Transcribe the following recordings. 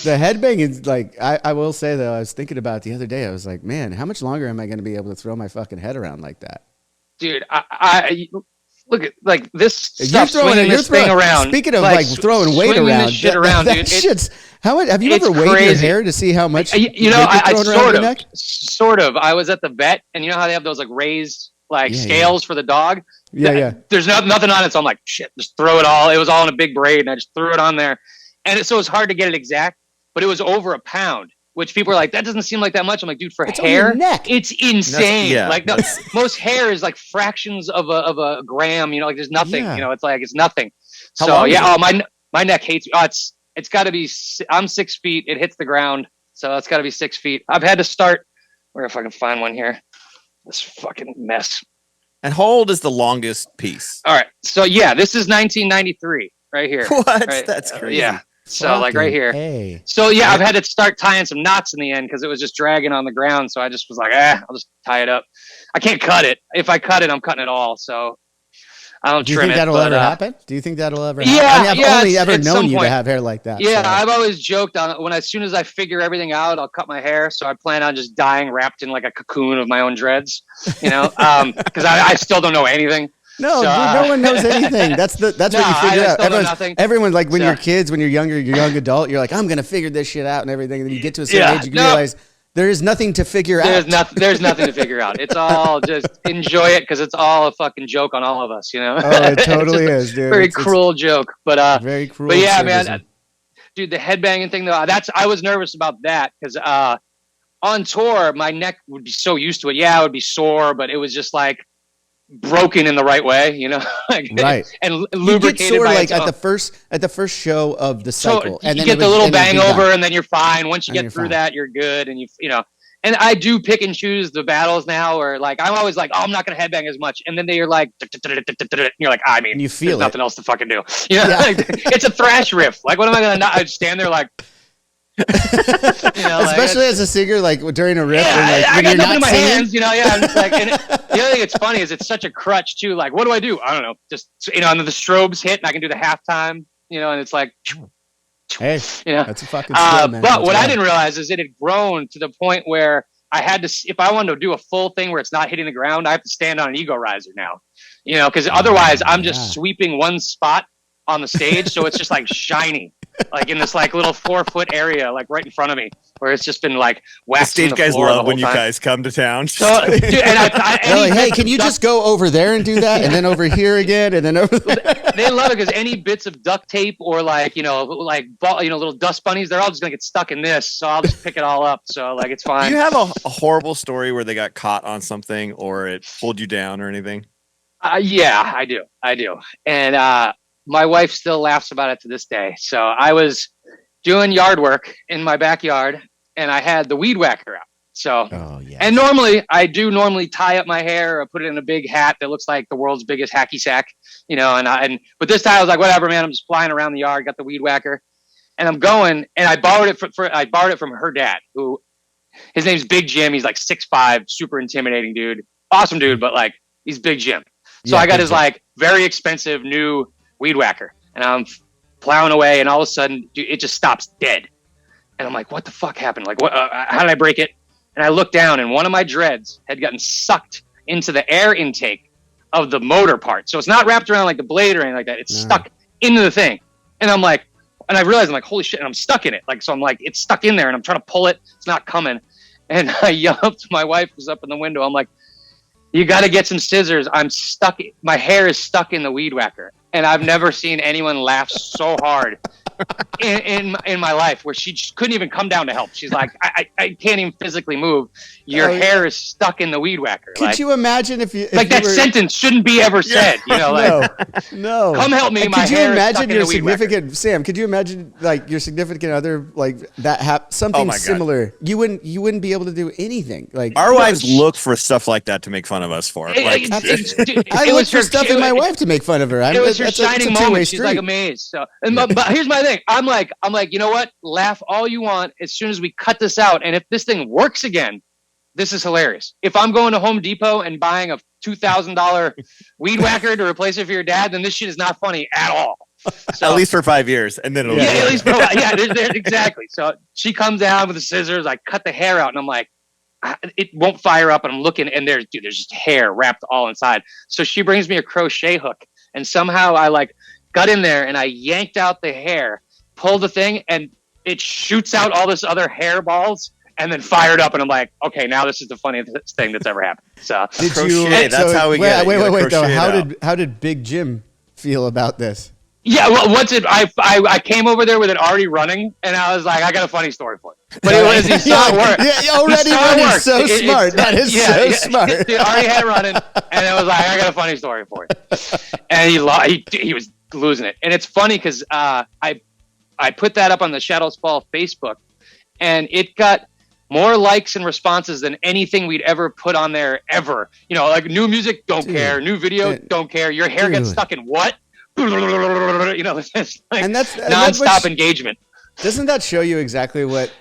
The headbang is like, I will say though, I was thinking about it the other day. I was like, man, how much longer am I going to be able to throw my fucking head around like that? Dude, I look at like this You're stuff swinging this thing around. Speaking of like throwing weight around, this shit around, dude. Shit's, have you ever weighed your hair to see how much I sort of. I was at the vet, and you know how they have those like raised scales for the dog. Yeah. There's nothing on it, so I'm like, shit, just throw it all. It was all in a big braid, and I just threw it on there, and so it's hard to get it exact, but it was over a pound. Which people are like, that doesn't seem like that much. I'm like, dude, for hair, it's insane. Most hair is like fractions of a gram. You know, like there's nothing. You know, it's nothing. My neck hates. It's got to be. I'm 6 feet. It hits the ground, so it's got to be 6 feet. I've had to start. Where if I can find one here. This fucking mess. And how old is the longest piece? All right, so this is 1993 right here. What? Right? That's crazy. Yeah. So like right here. Hey. So I've had to start tying some knots in the end because it was just dragging on the ground. So I just was like, I'll just tie it up. I can't cut it. If I cut it, I'm cutting it all. So I don't trim it. Do you think that'll ever happen? Do you think that'll ever happen? Yeah, I've only ever known you to have hair like that. Yeah, so. I've always joked on as soon as I figure everything out, I'll cut my hair. So I plan on just dying wrapped in like a cocoon of my own dreads, because I still don't know anything. No, no one knows anything. That's what you figure out. Everyone, like when you're kids, when you're younger, you're young adult, you're like, I'm gonna figure this shit out and everything. And then you get to a certain age, you realize there is nothing to figure out. There's nothing to figure out. It's all just enjoy it because it's all a fucking joke on all of us, Oh, it totally is, dude. Very cruel joke, but very cruel. But yeah, man, dude, the headbanging thing though, I was nervous about that because on tour, my neck would be so used to it. Yeah, it would be sore, but it was just like broken in the right way, right, and lubricated. You get sore like at the first show of the cycle, and then you get the little bang over, and then you're fine. Once you get through that, you're good, and And I do pick and choose the battles now, or like I'm always like, I'm not gonna headbang as much, and then you're like, you're like, I mean, you feel there's nothing else to fucking do. It's a thrash riff. Like, what am I gonna not? I'd stand there like. Especially as a singer, like during a riff, I got nothing in my hands, I'm just like, and the other thing that's funny is it's such a crutch too. Like, what do? I don't know. Just and then the strobes hit, and I can do the halftime, and it's like, hey, that's a fucking skill, man. But what I didn't realize is it had grown to the point where I had to, if I wanted to do a full thing where it's not hitting the ground, I have to stand on an ego riser now, because otherwise I'm just sweeping one spot on the stage, so it's just like shiny. Like in this like little 4-foot area, like right in front of me, where it's just been like waxed. The stage guys love when you guys come to town. So, dude, like, hey, can you just go over there and do that, and then over here again, and then over there? They love it because any bits of duct tape or like little dust bunnies, they're all just gonna get stuck in this. So I'll just pick it all up. So like it's fine. Do you have a horrible story where they got caught on something or it pulled you down or anything? Yeah, I do, and my wife still laughs about it to this day. So I was doing yard work in my backyard and I had the weed whacker out. So, and I normally tie up my hair or put it in a big hat that looks like the world's biggest hacky sack, but this time I was like, whatever, man, I'm just flying around the yard, got the weed whacker and I'm going, and I borrowed it from her dad, who his name's Big Jim. He's like 6'5", super intimidating dude, awesome dude, but like he's Big Jim. So I got his like very expensive new weed whacker, and I'm plowing away, and all of a sudden, dude, it just stops dead. And I'm like, what the fuck happened? Like, what? How did I break it? And I looked down, and one of my dreads had gotten sucked into the air intake of the motor part. So it's not wrapped around like the blade or anything like that. It's stuck into the thing. And I'm like, and I realized I'm like, holy shit, and I'm stuck in it. Like, so I'm like, it's stuck in there, and I'm trying to pull it. It's not coming. And I yell up to my wife who's up in the window. I'm like, you got to get some scissors. I'm stuck. My hair is stuck in the weed whacker. And I've never seen anyone laugh so hard in my life, where she couldn't even come down to help. She's like, I can't even physically move. Your hair is stuck in the weed whacker. Could you imagine if that sentence shouldn't be ever said? No. Come help me. My hair is stuck in the weed whacker. Sam, could you imagine like your significant other like that something similar? You wouldn't be able to do anything. Like our wives look for stuff like that to make fun of us for. I look for stuff in my wife to make fun of her. It was her shining moment. She's like amazed. So, but here's my thing. I'm like, you know what? Laugh all you want as soon as we cut this out. And if this thing works again, this is hilarious. If I'm going to Home Depot and buying a $2,000 weed whacker to replace it for your dad, then this shit is not funny at all. So, at least for 5 years, and then it'll at least exactly. So she comes down with the scissors. I cut the hair out, and I'm like, it won't fire up. And I'm looking, and there's just hair wrapped all inside. So she brings me a crochet hook, and somehow I like got in there and I yanked out the hair, pulled the thing, and it shoots out all this other hair balls. And then fired up, and I'm like, okay, now this is the funniest thing that's ever happened. So did crochet, that's how we get it. Wait. Though, how did Big Jim feel about this? Yeah, well, I came over there with it already running, and I was like, I got a funny story for you. But it was he saw it work. Yeah, already running. So smart. That is so smart. He already had it running, and it was like, I got a funny story for you. And he was losing it, and it's funny because I put that up on the Shadows Fall Facebook, and it got more likes and responses than anything we'd ever put on there ever. You know, like new music, don't care. New video, don't care. Your hair gets stuck in what? You know, it's like and that's nonstop engagement. Doesn't that show you exactly what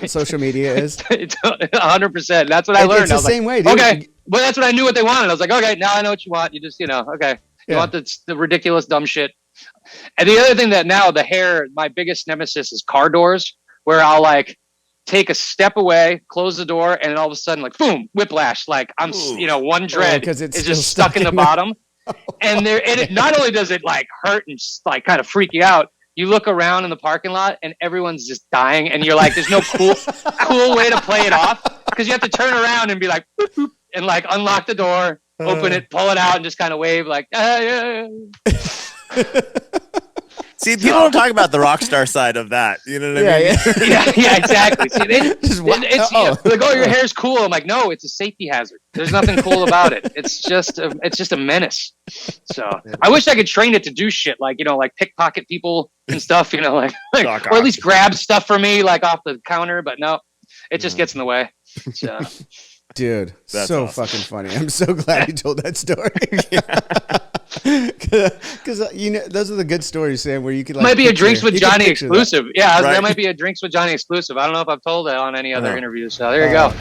social media is? It's 100%. That's what I learned. It's the same way, dude. Okay, but that's what I knew what they wanted. I was like, okay, now I know what you want. You just, okay. You want the ridiculous, dumb shit. And the other thing that now the hair, my biggest nemesis is car doors, where I'll like take a step away, close the door, and then all of a sudden, like, boom, whiplash. Like I'm, one dread is just stuck in the bottom. And it not only does it like hurt and like kind of freak you out, you look around in the parking lot and everyone's just dying, and you're like, there's no cool way to play it off, because you have to turn around and be like, boop, boop, and like unlock the door, open it, pull it out, and just kind of wave like, yeah. See, people don't talk about the rock star side of that. You know what I mean? Yeah, exactly. See, it's like, oh, your hair's cool. I'm like, no, it's a safety hazard. There's nothing cool about it. It's just a menace. So I wish I could train it to do shit like pickpocket people and stuff. Like or at least grab stuff for me like off the counter. But no, it just gets in the way. So. Dude, that's so awesome. Fucking funny. I'm so glad you told that story. Because those are the good stories, Sam, where you could like might be a Drinks with Johnny exclusive. That might be a Drinks with Johnny exclusive. I don't know if I've told that on any other interview. So there you go.